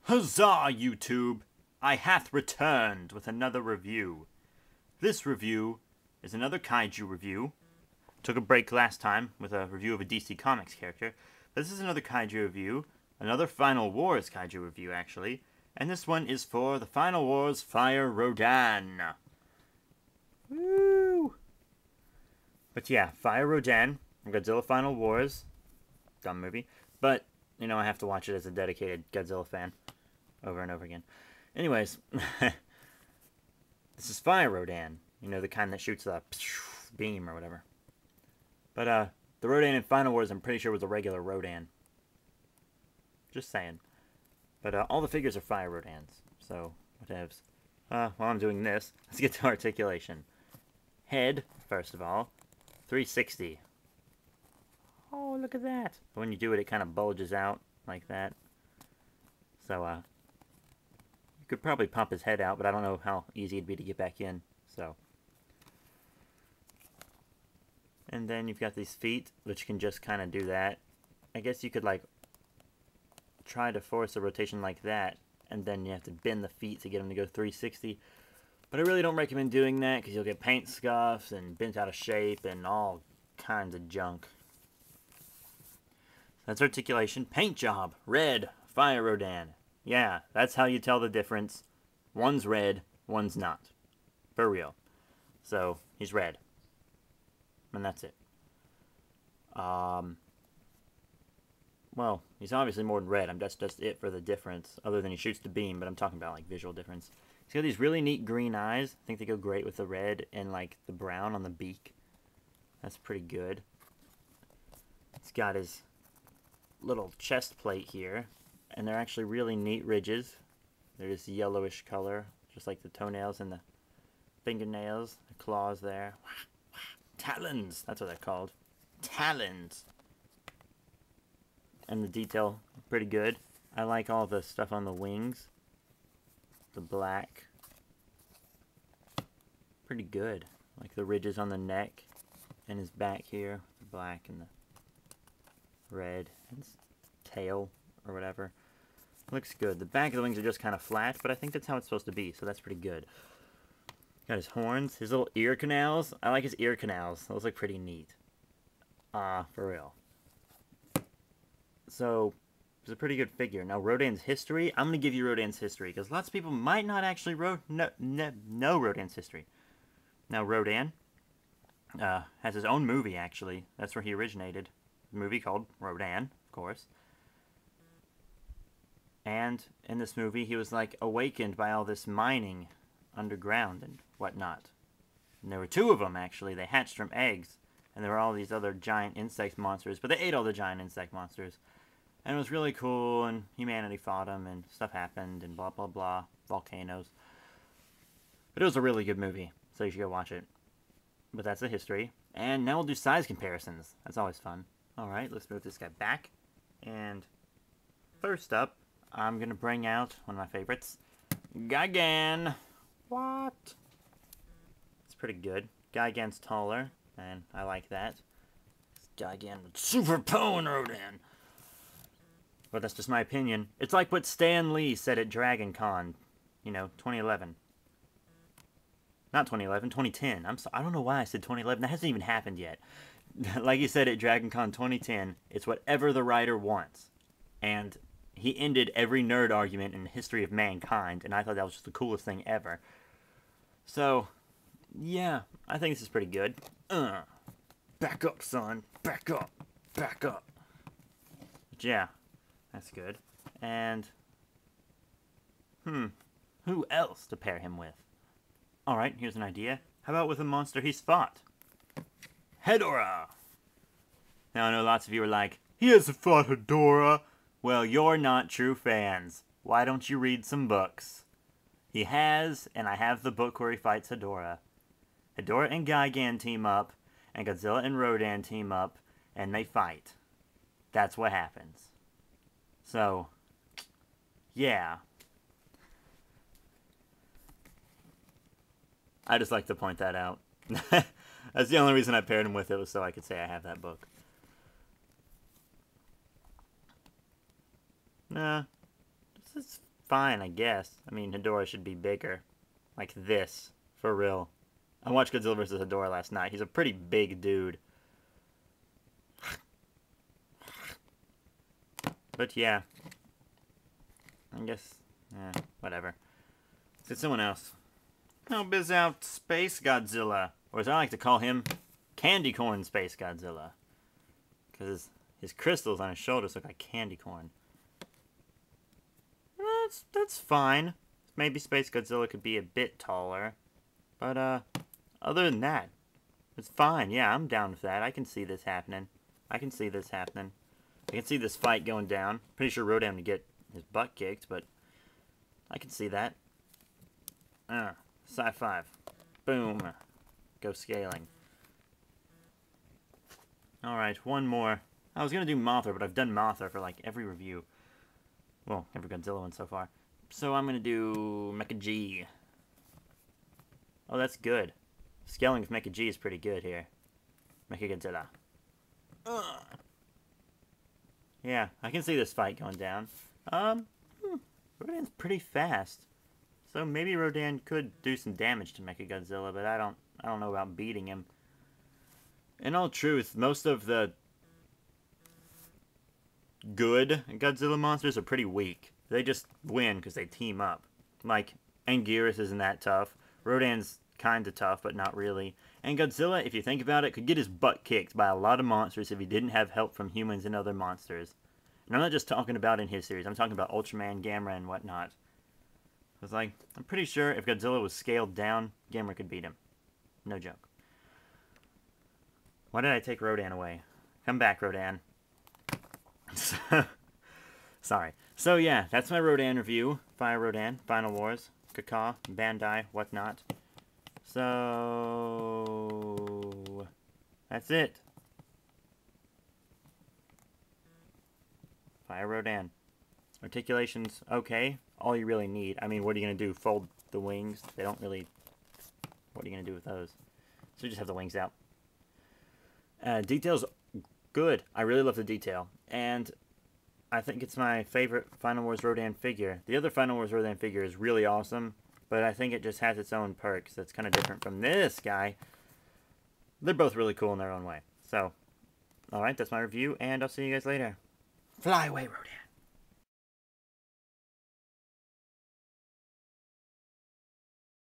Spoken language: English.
Huzzah, YouTube! I hath returned with another review. This review is another kaiju review. Took a break last time with a review of a DC Comics character. But this is another kaiju review. Another Final Wars kaiju review, actually. And this one is for the Final Wars Fire Rodan. Woo! But yeah, Fire Rodan from Godzilla Final Wars. Dumb movie. But, you know, I have to watch it as a dedicated Godzilla fan. Over and over again. Anyways, this is Fire Rodan. You know, the kind that shoots the beam or whatever. But, the Rodan in Final Wars, I'm pretty sure was a regular Rodan. Just saying. But, all the figures are Fire Rodans. So, whatevs. While I'm doing this, let's get to articulation. Head, first of all. 360. Oh, look at that. When you do it, it kind of bulges out like that. So, you could probably pump his head out, but I don't know how easy it'd be to get back in. So. And then you've got these feet, which can just kind of do that. I guess you could, like, try to force a rotation like that, and then you have to bend the feet to get them to go 360. But I really don't recommend doing that, because you'll get paint scuffs and bent out of shape and all kinds of junk. That's articulation. Paint job. Red. Fire Rodan. Yeah, that's how you tell the difference. One's red, one's not. For real. So, he's red. And that's it. Well, he's obviously more than red. That's just it for the difference. Other than he shoots the beam, but I'm talking about, like, visual difference. He's got these really neat green eyes. I think they go great with the red and, like, the brown on the beak. That's pretty good. He's got his little chest plate here. And they're actually really neat ridges. They're this yellowish color, just like the toenails and the fingernails, the claws there. Talons, that's what they're called. Talons. And the detail, pretty good. I like all the stuff on the wings. The black. Pretty good. Like the ridges on the neck and his back here. The black and the red. And his tail or whatever. Looks good. The back of the wings are just kind of flat, but I think that's how it's supposed to be, so that's pretty good. Got his horns, his little ear canals. I like his ear canals. Those look pretty neat. For real. So, it's a pretty good figure. Now, Rodan's history. I'm going to give you Rodan's history, because lots of people might not actually know Rodan's history. Now, Rodan has his own movie, actually. That's where he originated. A movie called Rodan, of course. And in this movie, he was, like, awakened by all this mining underground and whatnot. And there were two of them, actually. They hatched from eggs. And there were all these other giant insect monsters. But they ate all the giant insect monsters. And it was really cool, and humanity fought them, and stuff happened, and blah, blah, blah. Volcanoes. But it was a really good movie, so you should go watch it. But that's the history. And now we'll do size comparisons. That's always fun. Alright, let's move this guy back. And first up, I'm going to bring out one of my favorites. Gigan. What? It's pretty good. Gigan's taller, and I like that. Gigan with super power Rodan. But that's just my opinion. It's like what Stan Lee said at Dragon Con, you know, 2011. Not 2011, 2010. I don't know why I said 2011. That hasn't even happened yet. Like he said at Dragon Con 2010, it's whatever the writer wants. And he ended every nerd argument in the history of mankind, and I thought that was just the coolest thing ever. So, yeah, I think this is pretty good. Back up, son. Back up. Back up. But yeah, that's good. And, who else to pair him with? Alright, here's an idea. How about with a monster he's fought? Hedorah! Now, I know lots of you are like, he hasn't fought Hedorah. Well, you're not true fans. Why don't you read some books? He has, and I have the book where he fights Hedorah. Hedorah and Gigan team up, and Godzilla and Rodan team up, and they fight. That's what happens. So, yeah. I just like to point that out. That's the only reason I paired him with it, was so I could say I have that book. Nah, this is fine, I guess. I mean, Hedorah should be bigger. Like this. For real. I watched Godzilla vs. Hedorah last night. He's a pretty big dude. But yeah. I guess, whatever. Let's get someone else. How biz out Space Godzilla? Or as I like to call him, Candy Corn Space Godzilla. Because his crystals on his shoulders look like candy corn. That's fine. Maybe Space Godzilla could be a bit taller. But, other than that, it's fine. Yeah, I'm down with that. I can see this happening. I can see this happening. I can see this fight going down. Pretty sure Rodan would get his butt kicked, but I can see that. Sci 5. Boom. Go scaling. Alright, one more. I was going to do Mothra, but I've done Mothra for like every review. Well, every Godzilla one so far. So I'm going to do Mecha G. Oh, that's good. Scaling with Mecha G is pretty good here. Mecha Godzilla. Yeah, I can see this fight going down. Rodan's pretty fast. So maybe Rodan could do some damage to Mecha Godzilla, but I don't know about beating him. In all truth, most of the good Godzilla monsters are pretty weak. They just win because they team up. Like, Anguirus isn't that tough. Rodan's kinda tough, but not really. And Godzilla, if you think about it, could get his butt kicked by a lot of monsters if he didn't have help from humans and other monsters. And I'm not just talking about in his series. I'm talking about Ultraman, Gamera, and whatnot. It's like, I'm pretty sure if Godzilla was scaled down, Gamera could beat him. No joke. Why did I take Rodan away? Come back, Rodan. Sorry. So yeah, that's my Rodan review. Fire Rodan, Final Wars, Kaka, Bandai, whatnot. So that's it. Fire Rodan. Articulation's okay. All you really need. I mean, what are you going to do? Fold the wings? They don't really... What are you going to do with those? So you just have the wings out. Detail's good. I really love the detail. And I think it's my favorite Final Wars Rodan figure. The other Final Wars Rodan figure is really awesome, but I think it just has its own perks that's kind of different from this guy. They're both really cool in their own way. So, alright, that's my review, and I'll see you guys later. Fly away, Rodan.